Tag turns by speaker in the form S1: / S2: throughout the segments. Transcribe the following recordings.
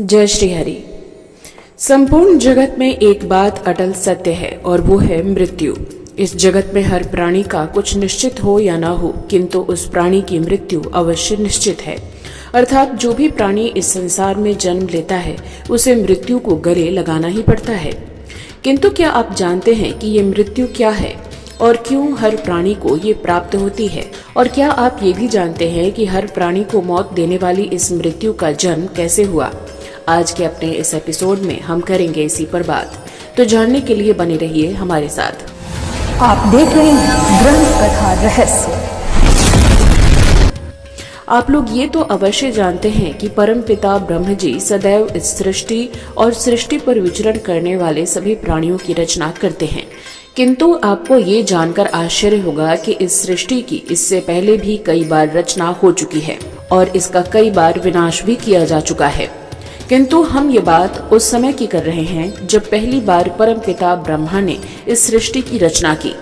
S1: जय श्री हरि। संपूर्ण जगत में एक बात अटल सत्य है और वो है मृत्यु। इस जगत में हर प्राणी का कुछ निश्चित हो या ना हो, किंतु उस प्राणी की मृत्यु अवश्य निश्चित है। अर्थात जो भी प्राणी इस संसार में जन्म लेता है उसे मृत्यु को गले लगाना ही पड़ता है। किंतु क्या आप जानते हैं कि ये मृत्यु क्या है और क्यों हर प्राणी को ये प्राप्त होती है? और क्या आप ये भी जानते हैं कि हर प्राणी को मौत देने वाली इस मृत्यु का जन्म कैसे हुआ? आज के अपने इस एपिसोड में हम करेंगे इसी पर बात। तो जानने के लिए बने रहिए हमारे साथ।
S2: आप देख रहे हैं ग्रंथ कथा रहस्य।
S1: आप लोग ये तो अवश्य जानते हैं कि परम पिता ब्रह्म जी सदैव इस सृष्टि और सृष्टि पर विचरण करने वाले सभी प्राणियों की रचना करते हैं। किंतु आपको ये जानकर आश्चर्य होगा कि इस सृष्टि की इससे पहले भी कई बार रचना हो चुकी है और इसका कई बार विनाश भी किया जा चुका है। किंतु हम ये बात उस समय की कर रहे हैं जब पहली बार परमपिता ब्रह्मा ने इस सृष्टि की रचना की।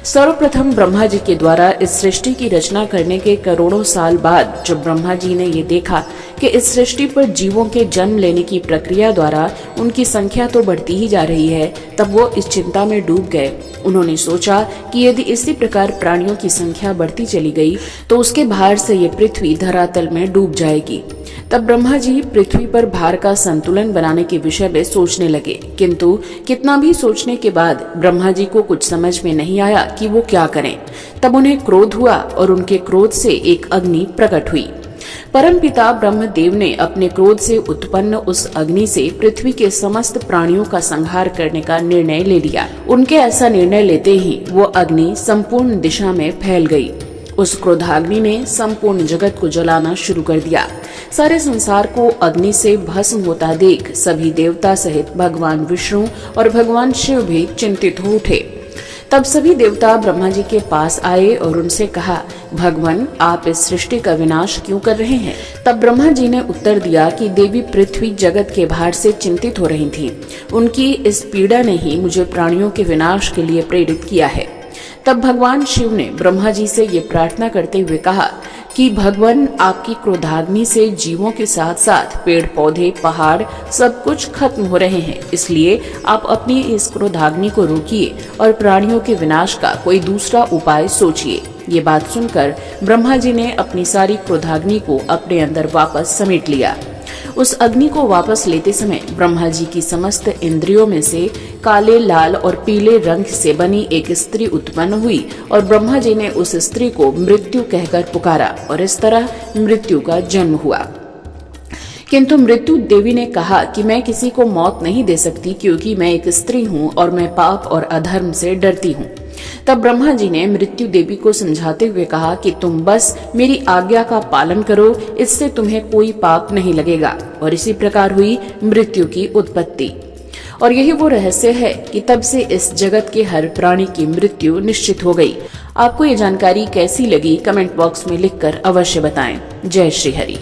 S1: सर्वप्रथम ब्रह्मा जी के द्वारा इस सृष्टि की रचना करने के करोड़ों साल बाद जब ब्रह्मा जी ने ये देखा कि इस सृष्टि पर जीवों के जन्म लेने की प्रक्रिया द्वारा उनकी संख्या तो बढ़ती ही जा रही है, तब वो इस चिंता में डूब गए। उन्होंने सोचा कि यदि इसी प्रकार प्राणियों की संख्या बढ़ती चली गई तो उसके भार से ये पृथ्वी धरातल में डूब जाएगी। तब ब्रह्मा जी पृथ्वी पर भार का संतुलन बनाने के विषय में सोचने लगे, किंतु कितना भी सोचने के बाद ब्रह्मा जी को कुछ समझ में नहीं आया कि वो क्या करें। तब उन्हें क्रोध हुआ और उनके क्रोध से एक अग्नि प्रकट हुई। परमपिता ब्रह्मदेव ने अपने क्रोध से उत्पन्न उस अग्नि से पृथ्वी के समस्त प्राणियों का संहार करने का निर्णय ले लिया। उनके ऐसा निर्णय लेते ही वो अग्नि संपूर्ण दिशा में फैल गई। उस क्रोधाग्नि ने संपूर्ण जगत को जलाना शुरू कर दिया। सारे संसार को अग्नि से भस्म होता देख सभी देवता सहित भगवान विष्णु और भगवान शिव भी चिंतित हो उठे। तब सभी देवता ब्रह्मा जी के पास आए और उनसे कहा, भगवान, आप इस सृष्टि का विनाश क्यों कर रहे हैं? तब ब्रह्मा जी ने उत्तर दिया कि देवी पृथ्वी जगत के भार से चिंतित हो रही थी। उनकी इस पीड़ा ने ही मुझे प्राणियों के विनाश के लिए प्रेरित किया है। तब भगवान शिव ने ब्रह्मा जी से ये प्रार्थना करते हुए कहा कि भगवान, आपकी क्रोधाग्नि से जीवों के साथ साथ पेड़ पौधे पहाड़ सब कुछ खत्म हो रहे हैं, इसलिए आप अपनी इस क्रोधाग्नि को रोकिए और प्राणियों के विनाश का कोई दूसरा उपाय सोचिए। ये बात सुनकर ब्रह्मा जी ने अपनी सारी क्रोधाग्नि को अपने अंदर वापस समेट लिया। उस अग्नि को वापस लेते समय ब्रह्मा जी की समस्त इंद्रियों में से काले, लाल और पीले रंग से बनी एक स्त्री उत्पन्न हुई और ब्रह्मा जी ने उस स्त्री को मृत्यु कहकर पुकारा और इस तरह मृत्यु का जन्म हुआ। किंतु मृत्यु देवी ने कहा कि मैं किसी को मौत नहीं दे सकती, क्योंकि मैं एक स्त्री हूँ और मैं पाप और अधर्म से डरती हूँ। तब ब्रह्मा जी ने मृत्यु देवी को समझाते हुए कहा कि तुम बस मेरी आज्ञा का पालन करो, इससे तुम्हें कोई पाप नहीं लगेगा। और इसी प्रकार हुई मृत्यु की उत्पत्ति। और यही वो रहस्य है कि तब से इस जगत के हर प्राणी की मृत्यु निश्चित हो गई। आपको ये जानकारी कैसी लगी कमेंट बॉक्स में लिखकर अवश्य बताएं। जय श्री हरि।